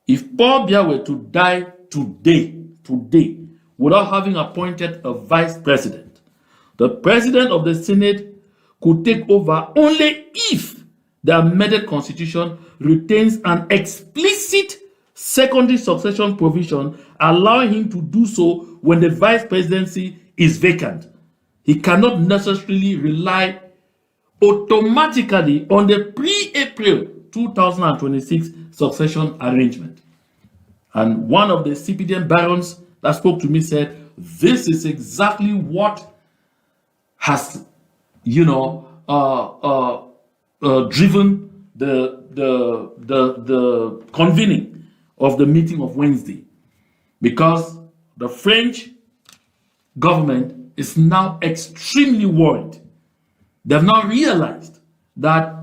if Paul Biya were to die today, without having appointed a vice president, the president of the Senate could take over only if the amended constitution retains an explicit secondary succession provision allowing him to do so when the vice presidency is vacant. He cannot necessarily rely automatically on the pre-April 2026 succession arrangement. And one of the CPDM barons that spoke to me said, this is exactly what has, driven the convening of the meeting of Wednesday, because the French government is now extremely worried. They've now realized that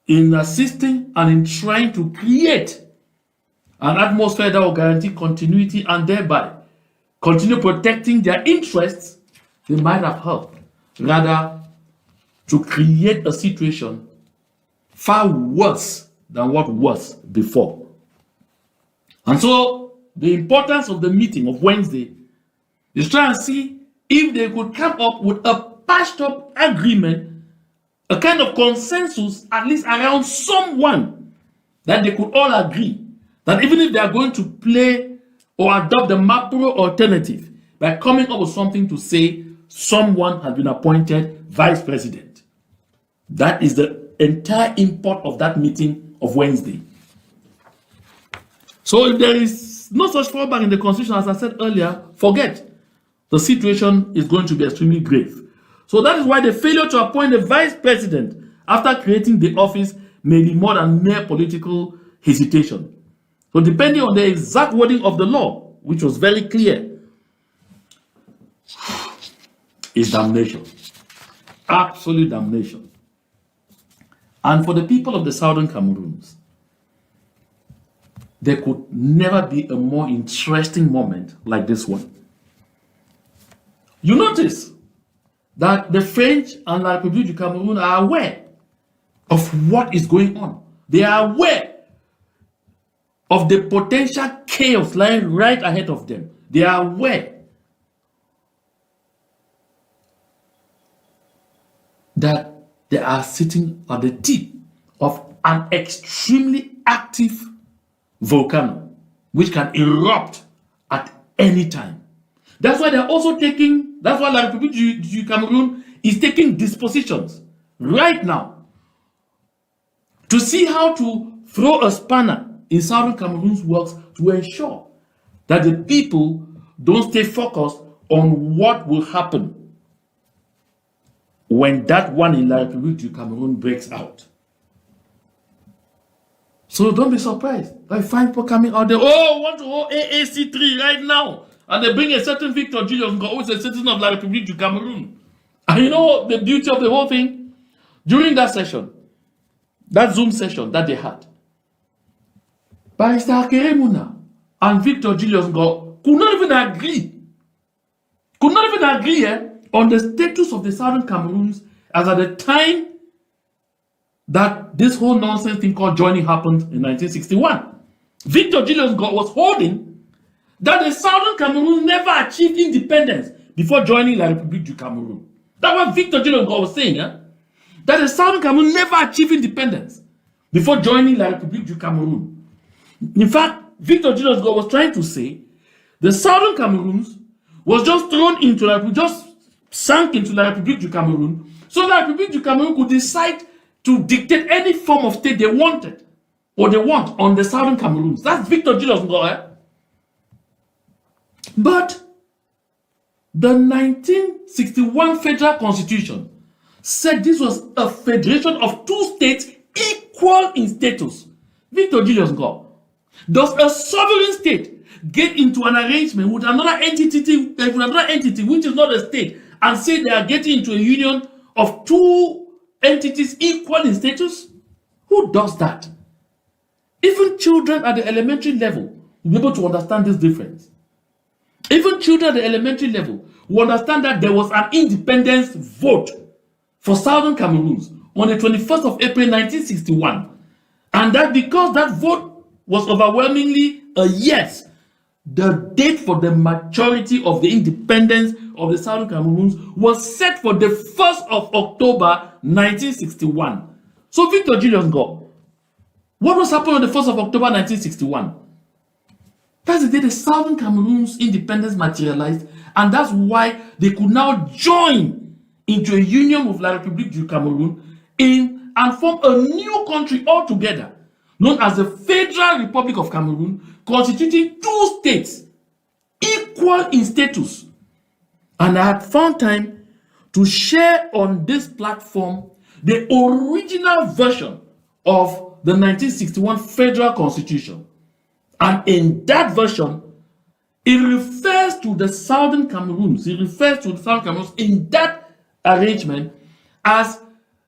in assisting and in trying to create an atmosphere that will guarantee continuity and thereby continue protecting their interests, they might have helped rather to create a situation far worse than what was before. And so the importance of the meeting of Wednesday is try and see if they could come up with a patched up agreement, a kind of consensus, at least around someone that they could all agree that even if they are going to play or adopt the Macro alternative by coming up with something to say someone has been appointed vice president. That is the entire import of that meeting of Wednesday. So if there is no such fallback in the constitution, as I said earlier, forget. The situation is going to be extremely grave. So that is why the failure to appoint a vice president after creating the office may be more than mere political hesitation. So depending on the exact wording of the law, which was very clear, is damnation. Absolute damnation. And for the people of the southern Cameroons, there could never be a more interesting moment like this one. You notice that the French and La République du Cameroon are aware of what is going on. They are aware of the potential chaos lying right ahead of them. They are aware that they are sitting at the tip of an extremely active volcano which can erupt at any time. That's why they're also taking, that's why La République du Cameroon is taking dispositions right now to see how to throw a spanner in Southern Cameroon's works to ensure that the people don't stay focused on what will happen when that one in La République du Cameroon breaks out. So don't be surprised. I find people coming out there, oh, want to hold AAC3 right now. And they bring a certain Victor Julius Ngo, who is a citizen of La République du Cameroon. And you know the beauty of the whole thing? During that session, that Zoom session that they had, Barrister Akeremuna and Victor Julius Ngo could not even agree on the status of the Southern Cameroons as at the time that this whole nonsense thing called joining happened in 1961. Victor Julius Ngo was holding that the Southern Cameroons never achieved independence before joining La République du Cameroon. That's what Victor Julius Ngo was saying, that the Southern Cameroon never achieved independence before joining La République du Cameroon. In fact, Victor Julius Ngo was trying to say the Southern Cameroons was just thrown into just sank into La République du Cameroon, so La République du Cameroon could decide to dictate any form of state they wanted or they want on the Southern Cameroons. That's Victor Julius Ngo. But the 1961 Federal Constitution said this was a federation of two states equal in status. Victor Julius Ngo, does a sovereign state get into an arrangement with another entity which is not a state and say they are getting into a union of two entities equal in status? Who does that? Even children at the elementary level will be able to understand this difference. Even children at the elementary level will understand that there was an independence vote for Southern Cameroons on the 21st of April 1961. And that because that vote was overwhelmingly a yes, the date for the maturity of the independence of the Southern Cameroons was set for the 1st of October 1961. So Victor Julius Ngo, what was happening on the 1st of October 1961? That's the day the Southern Cameroons independence materialized, and that's why they could now join into a union with La République du Cameroon and form a new country altogether, known as the Federal Republic of Cameroon, constituting two states equal in status. And I had found time to share on this platform the original version of the 1961 Federal Constitution. And in that version, it refers to the Southern Cameroons. It refers to the Southern Cameroons in that arrangement as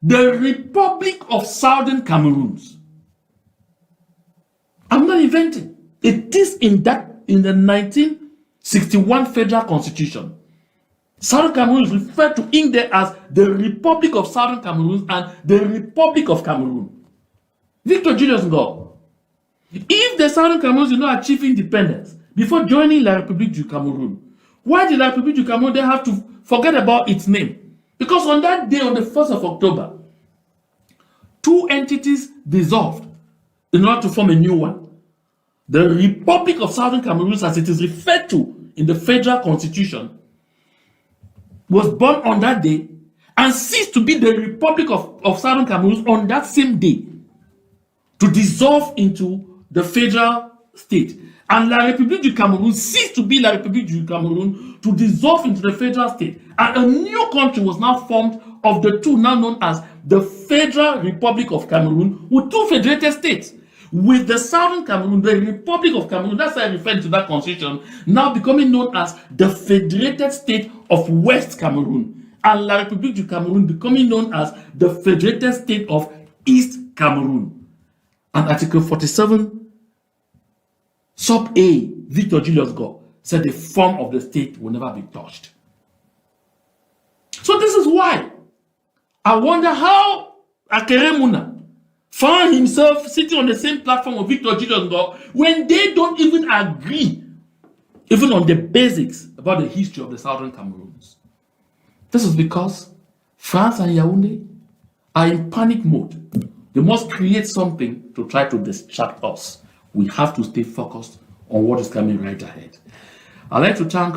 the Republic of Southern Cameroons. I'm not inventing. It is in the 1961 Federal Constitution. Southern Cameroon is referred to in there as the Republic of Southern Cameroons and the Republic of Cameroon. Victor Julius Ngo, if the Southern Cameroons did not achieve independence before joining La République du Cameroon, why did La République du Cameroon then have to forget about its name? Because on that day, on the 1st of October, two entities dissolved in order to form a new one. The Republic of Southern Cameroons, as it is referred to in the Federal Constitution, was born on that day and ceased to be the Republic of Southern Cameroons on that same day, to dissolve into the federal state. And La République du Cameroon ceased to be La République du Cameroon to dissolve into the federal state. And a new country was now formed of the two, now known as the Federal Republic of Cameroon, with two federated states. With the Southern Cameroon, the Republic of Cameroon, that's why I refer to that constitution, now becoming known as the Federated State of West Cameroon. And La République du Cameroon becoming known as the Federated State of East Cameroon. And Article 47, Sub A, Victor Julius Ngo, said the form of the state will never be touched. So this is why I wonder how Akeremuna found himself sitting on the same platform of Victor Gideon when they don't even agree, even on the basics about the history of the Southern Cameroons. This is because France and Yaoundé are in panic mode. They must create something to try to distract us. We have to stay focused on what is coming right ahead. I'd like to thank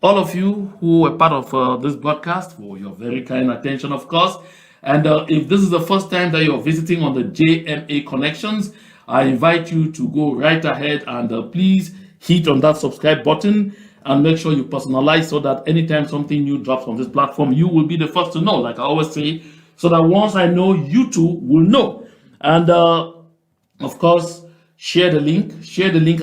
all of you who were part of this broadcast for your very kind attention, of course. And if this is the first time that you're visiting on the JMA Connections, I invite you to go right ahead and please hit on that subscribe button and make sure you personalize so that anytime something new drops on this platform, you will be the first to know, like I always say, so that once I know, you too will know. And of course, share the link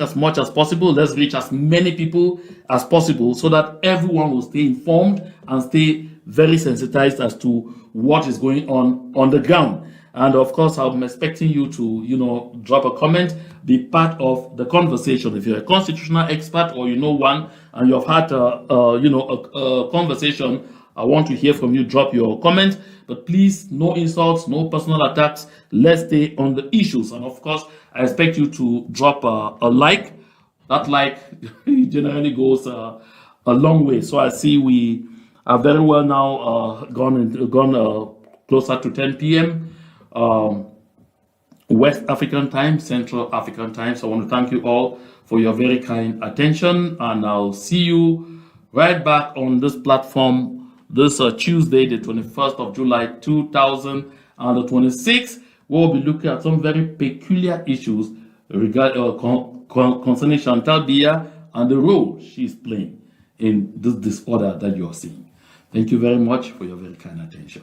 as much as possible. Let's reach as many people as possible so that everyone will stay informed and stay very sensitized as to what is going on the ground. And of course, I'm expecting you to, drop a comment, be part of the conversation. If you're a constitutional expert or you know one and you've had a conversation, I want to hear from you. Drop your comment, but please, no insults, no personal attacks. Let's stay on the issues. And of course, I expect you to drop a like. That like generally goes a long way. So I see we are very well now gone closer to 10 p.m. West African time, Central African time. So I want to thank you all for your very kind attention, and I'll see you right back on this platform this Tuesday, the 21st of July, 2026. We'll be looking at some very peculiar issues concerning Chantal Biya and the role she's playing in this disorder that you are seeing. Thank you very much for your very kind attention.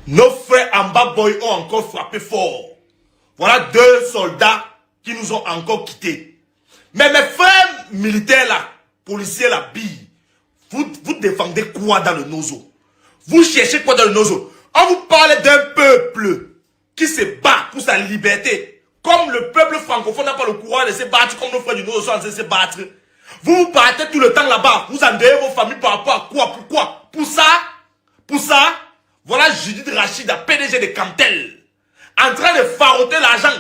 Nos frères Ambazonia ont encore frappé fort. Voilà 2 soldats qui nous ont encore quittés. Mais mes frères militaires là, policiers là, vous défendez quoi dans le nozo? Vous cherchez quoi dans le nozo? On vous parle d'un peuple qui se bat pour sa liberté. Comme le peuple francophone n'a pas le courage de se battre, comme nos frères du nozo sont en train de se battre. Vous partez tout le temps là-bas. Vous endeuillez vos familles par rapport à quoi? Pourquoi? Pour ça, voilà Judith Rachida, PDG de Cantel, en train de faroter l'argent.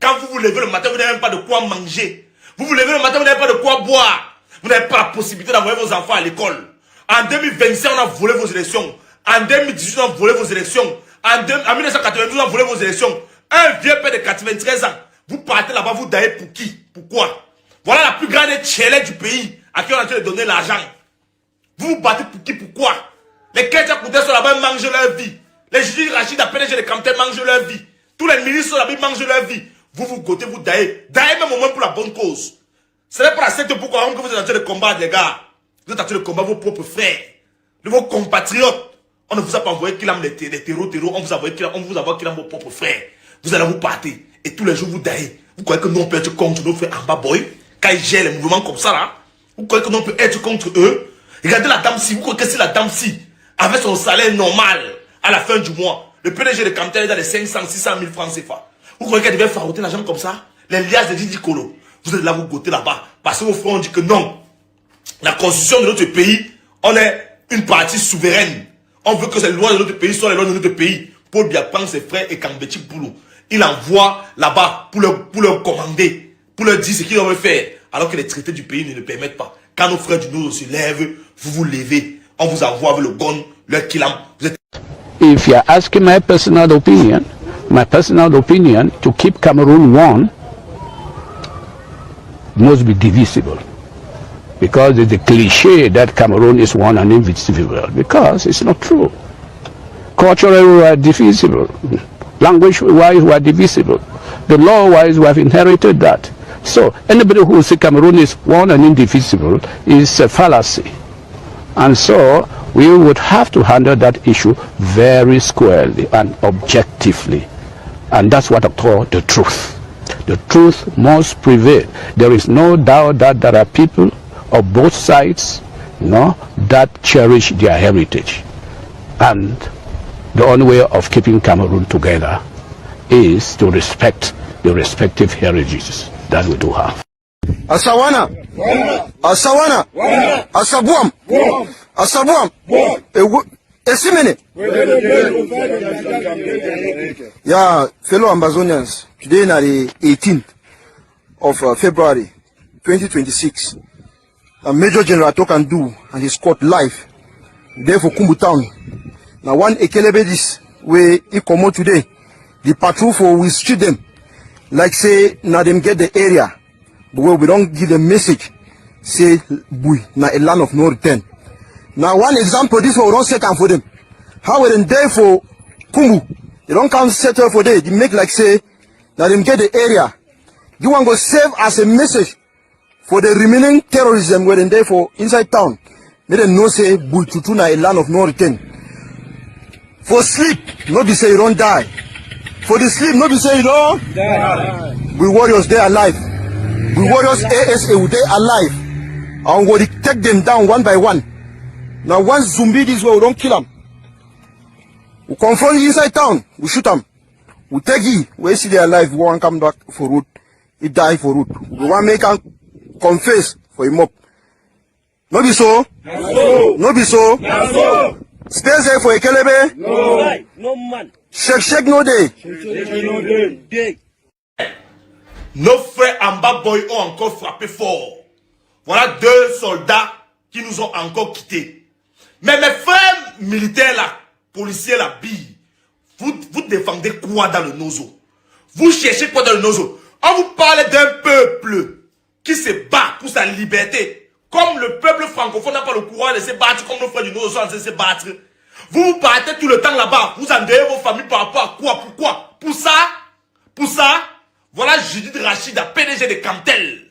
Quand vous vous levez le matin, vous n'avez même pas de quoi manger. Vous vous levez le matin, vous n'avez pas de quoi boire. Vous n'avez pas la possibilité d'envoyer vos enfants à l'école. En 2025, on a volé vos élections. En 2018, on a volé vos élections. En 1992, on a volé vos élections. Un vieux père de 93 ans. Vous partez là-bas, vous daillez pour qui? Pourquoi? Voilà la plus grande tchélée du pays à qui on a en train de donner l'argent. Vous vous battez pour qui? Pourquoi? Les Ketia Koudé sont là-bas, mangent leur vie. Les Judith Rachida, PDG de Cantel mangent leur vie. Tous les ministres sont là-bas, mangent leur vie. Vous gotez, vous daillez. Daillez même au moins pour la bonne cause. Ce n'est pas la secte pourquoi que vous êtes en train de combattre, les gars. Vous êtes en train de combattre vos propres frères, vos compatriotes. On ne vous a pas envoyé qu'il aime les terreaux. On vous a envoyé qu'il aime vos propres frères. Vous allez vous battre. Et tous les jours, vous daillez. Vous croyez que nous, on peut être contre nos frères Ambazonia quand ils gèrent les mouvements comme ça, là? Vous croyez que nous, on peut être contre eux? Regardez la dame-ci. Vous croyez que c'est la dame-ci, avec son salaire normal, à la fin du mois, le PDG de Cantel est dans les 500, 600 000 francs CFA. Vous croyez qu'elle devait faroter l'argent comme ça? Les liasses de Didi Kolo. Vous êtes là, vous gotez là-bas. Parce que vos frères ont dit que non. La constitution de notre pays, on est une partie souveraine. On veut que les lois de notre pays soient les lois de notre pays. Paul Biya prend ses frères et Kambeti Boulou. Il envoie là-bas pour leur commander, pour leur dire ce qu'ils doivent faire. Alors que les traités du pays ne le permettent pas. Quand nos frères du Nord se lèvent, vous vous levez. On vous envoie avec le gun, le kilam. If you are asking my personal opinion to keep Cameroon one must be divisible. Because it's a cliche that Cameroon is one and indivisible. Because it's not true. Culturally we are divisible. Language-wise we are divisible. The law-wise we have inherited that. So anybody who says Cameroon is one and indivisible is a fallacy. And so we would have to handle that issue very squarely and objectively. And that's what I call the truth. The truth must prevail. There is no doubt that there are people of both sides, that cherish their heritage. And the only way of keeping Cameroon together is to respect the respective heritages that we do have. Asawana, Asawana, Asabuam, Asabuam, Esimene. Yeah, fellow Ambazonians, today is the 18th of February 2026. A Major General Tokandu and his court live there for Kumbu Town. Now one Ekelebe this way he come out today. The patrol for we street them like say now them get the area, but we don't give them message. Say we na a land of no return. Now one example this one we don't settle for them. How we them there for Kumbu? They don't come settle for them. They make like say now them get the area. You want to serve as a message for the remaining terrorism were in there for inside town. They don't know say Buitutu na a land of no return. For sleep, nobody say you don't die. For the sleep, nobody say you don't die. We warriors they alive. We warriors ASA they alive. And we take them down one by one. Now once zombie this way, we don't kill them. We confront inside town, we shoot them. We take it, we see they alive, we want come back for root. He die for root. We want make them confess for him up. No be so? No be so? Stay there for a kelebe? No. No man. Shake no day. Nos frères Ambaboy ont encore frappé fort. Voilà 2 soldats qui nous ont encore quittés. Mais mes frères militaires là, policiers là, vous défendez quoi dans le nozo? Vous cherchez quoi dans le nozo? On vous parle d'un peuple qui se bat pour sa liberté. Comme le peuple francophone n'a pas le courage de se battre, comme nos frères du Nord sont en train de se battre. Vous partez tout le temps là-bas. Vous endeuillez vos familles par rapport à quoi? Pourquoi? Pour ça, voilà Judith Rachid, PDG de Cantel,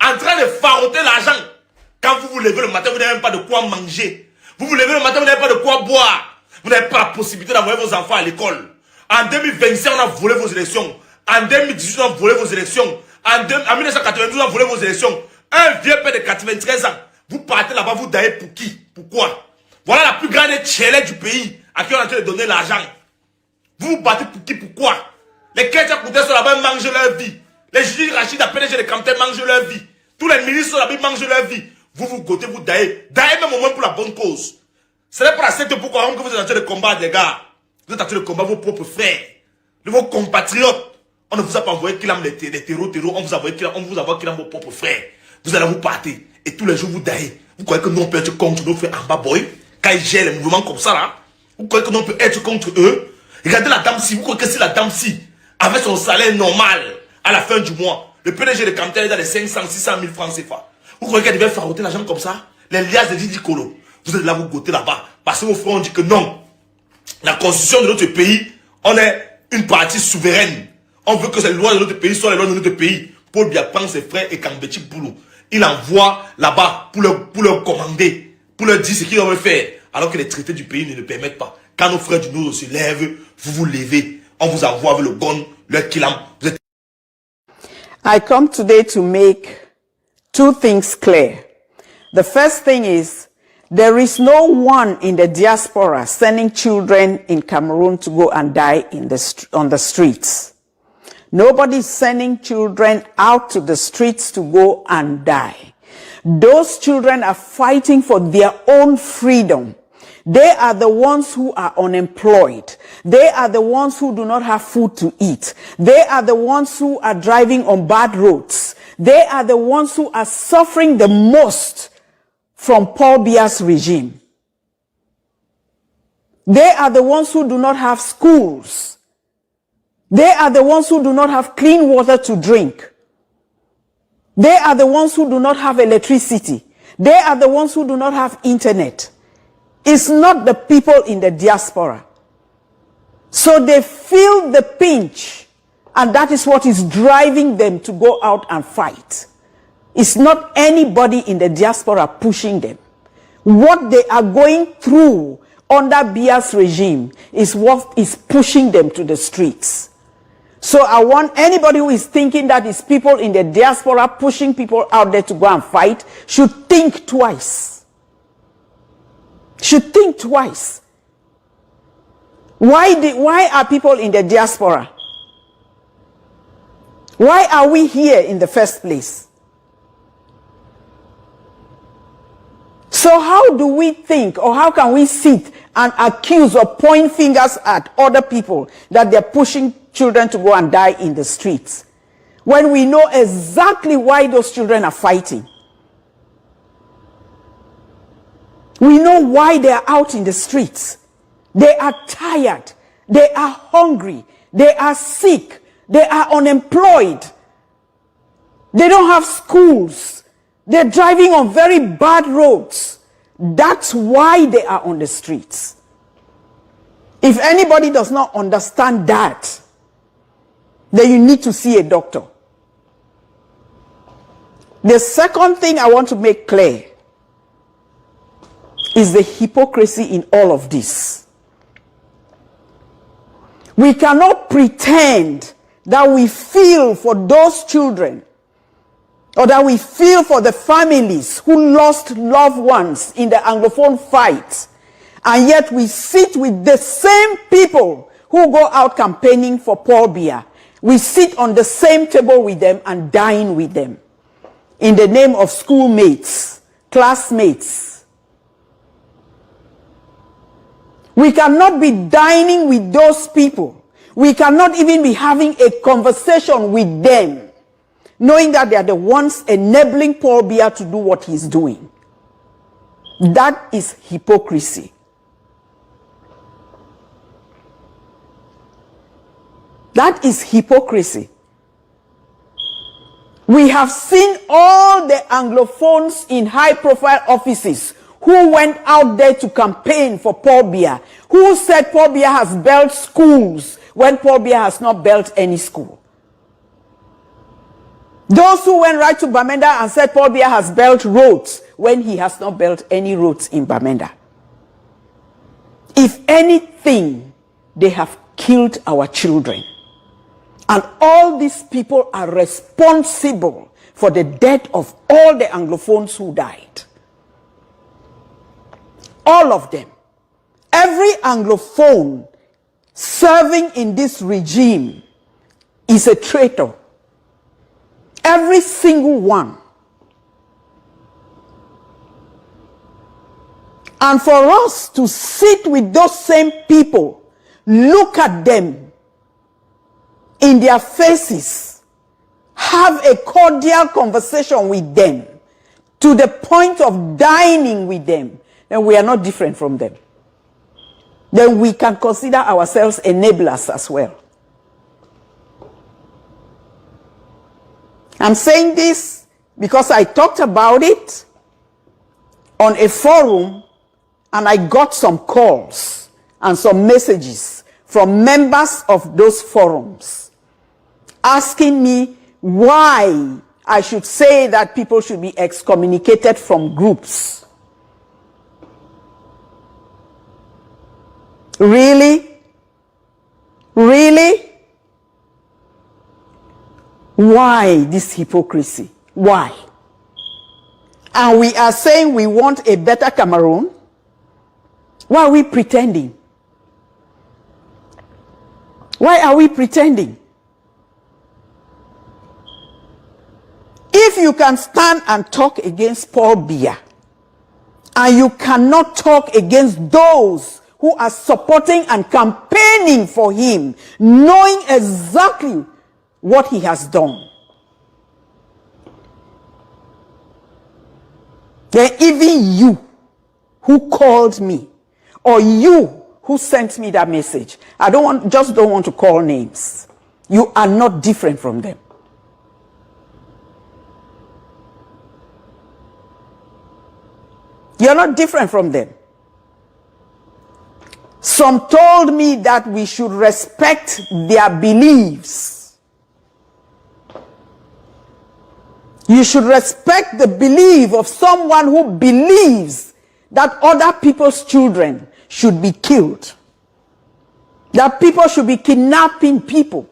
en train de faroter l'argent. Quand vous vous levez le matin, vous n'avez même pas de quoi manger. Vous vous levez le matin, vous n'avez pas de quoi boire. Vous n'avez pas la possibilité d'envoyer vos enfants à l'école. En 2025, on a volé vos élections. En 2018, on a volé vos élections. En 1992, on a volé vos élections. Un vieux père de 93 ans, vous partez là-bas, vous daillez pour qui? Pourquoi? Voilà la plus grande tchélée du pays à qui on est en train de donner l'argent. Vous vous battez pour qui? Pourquoi? Les chrétiens coûtés sont là-bas, mangent leur vie. Les juges Rachid, PDG de Cantel mangent leur vie. Tous les ministres sont là-bas, mangent leur vie. Vous vous gotez, vous daillez. Daillez même au moins pour la bonne cause. Ce n'est pas la secte pourquoi que vous êtes en train de combattre, les gars. Vous êtes en train de combattre vos propres frères, de vos compatriotes. On ne vous a pas envoyé qu'il aime les terreaux. On vous a envoyé qu'il aime vos propres frères. Vous allez vous partir. Et tous les jours, vous daillez. Vous croyez que nous, on peut être contre nos frères Ambaboy quand ils gèrent les mouvements comme ça, là? Vous croyez que nous, on peut être contre eux? Regardez la dame-ci. Vous croyez que si la dame-ci avait son salaire normal à la fin du mois, le PDG de Cantel est dans les 500, 600 000 francs CFA. Vous croyez qu'elle devait faroter l'argent comme ça? Les liasses de Didi Kolo. Vous êtes là, vous gotez là-bas. Parce que vos frères ont dit que non. La constitution de notre pays, on est une partie souveraine. On veut que les lois de notre pays soient les lois de notre pays. Paul Biya prend ses frères et Kambeti Boulou. Il envoie là-bas pour leur commander, pour leur dire ce qu'ils doivent faire. Alors que les traités du pays ne le permettent pas. Quand nos frères du Nord se lèvent, vous vous levez. On vous envoie avec le gun, le kilam. Vous êtes... I come today to make 2 things clear. The first thing is, there is no one in the diaspora sending children in Cameroon to go and die on the streets. Nobody is sending children out to the streets to go and die. Those children are fighting for their own freedom. They are the ones who are unemployed. They are the ones who do not have food to eat. They are the ones who are driving on bad roads. They are the ones who are suffering the most from Paul Biya's regime. They are the ones who do not have schools. They are the ones who do not have clean water to drink. They are the ones who do not have electricity. They are the ones who do not have internet. It's not the people in the diaspora. So they feel the pinch, and that is what is driving them to go out and fight. It's not anybody in the diaspora pushing them. What they are going through under Biya's regime is what is pushing them to the streets. So I want anybody who is thinking that it's people in the diaspora pushing people out there to go and fight should think twice. Should think twice. Why are people in the diaspora? Why are we here in the first place? So how do we think, or how can we sit and accuse or point fingers at other people that they're pushing children to go and die in the streets, when we know exactly why those children are fighting? We know why they are out in the streets. They are tired. They are hungry. They are sick. They are unemployed. They don't have schools. They're driving on very bad roads. That's why they are on the streets. If anybody does not understand that, then you need to see a doctor. The second thing I want to make clear is the hypocrisy in all of this. We cannot pretend that we feel for those children, or that we feel for the families who lost loved ones in the Anglophone fight, and yet we sit with the same people who go out campaigning for Paul Biya. We sit on the same table with them and dine with them in the name of schoolmates, classmates. We cannot be dining with those people. We cannot even be having a conversation with them, knowing that they are the ones enabling Paul Biya to do what he's doing. That is hypocrisy. That is hypocrisy. We have seen all the Anglophones in high-profile offices who went out there to campaign for Paul Biya, who said Paul Biya has built schools when Paul Biya has not built any school. Those who went right to Bamenda and said Paul Biya has built roads when he has not built any roads in Bamenda. If anything, they have killed our children. And all these people are responsible for the death of all the Anglophones who died. All of them. Every Anglophone serving in this regime is a traitor. Every single one. And for us to sit with those same people, look at them in their faces, have a cordial conversation with them, to the point of dining with them, then we are not different from them. Then we can consider ourselves enablers as well. I'm saying this because I talked about it on a forum, and I got some calls and some messages from members of those forums asking me why I should say that people should be excommunicated from groups. Really? Really? Why this hypocrisy? Why? And we are saying we want a better Cameroon? Why are we pretending? Why are we pretending? If you can stand and talk against Paul Biya, and you cannot talk against those who are supporting and campaigning for him, knowing exactly what he has done, then even you who called me, or you who sent me that message, just don't want to call names. You are not different from them. You're not different from them. Some told me that we should respect their beliefs. You should respect the belief of someone who believes that other people's children should be killed, that people should be kidnapping people.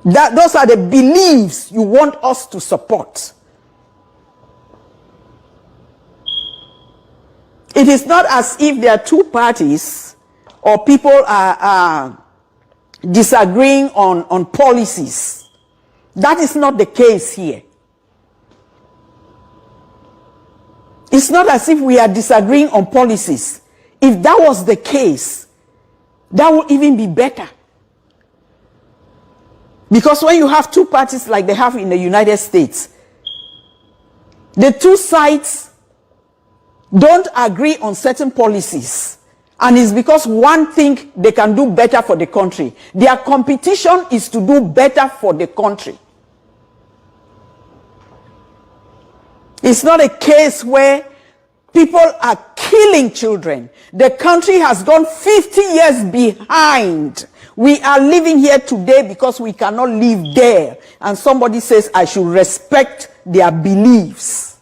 Those are the beliefs you want us to support. It is not as if there are two parties or people are disagreeing on policies. That is not the case here. It's not as if we are disagreeing on policies. If that was the case, that would even be better. Because when you have two parties like they have in the United States, the two sides don't agree on certain policies. And it's because one thinks they can do better for the country. Their competition is to do better for the country. It's not a case where people are killing children. The country has gone 50 years behind. We are living here today because we cannot live there. And somebody says, I should respect their beliefs.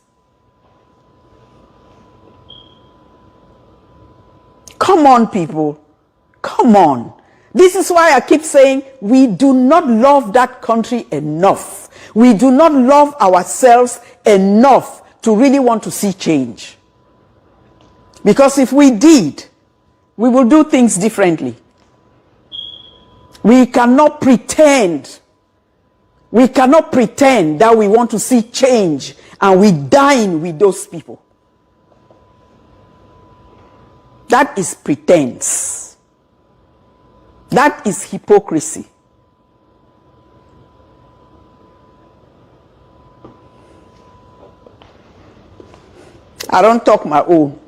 Come on, people. Come on. This is why I keep saying we do not love that country enough. We do not love ourselves enough to really want to see change. Because if we did, we will do things differently. We cannot pretend. We cannot pretend that we want to see change and we dine with those people. That is pretense. That is hypocrisy. I don't talk my own.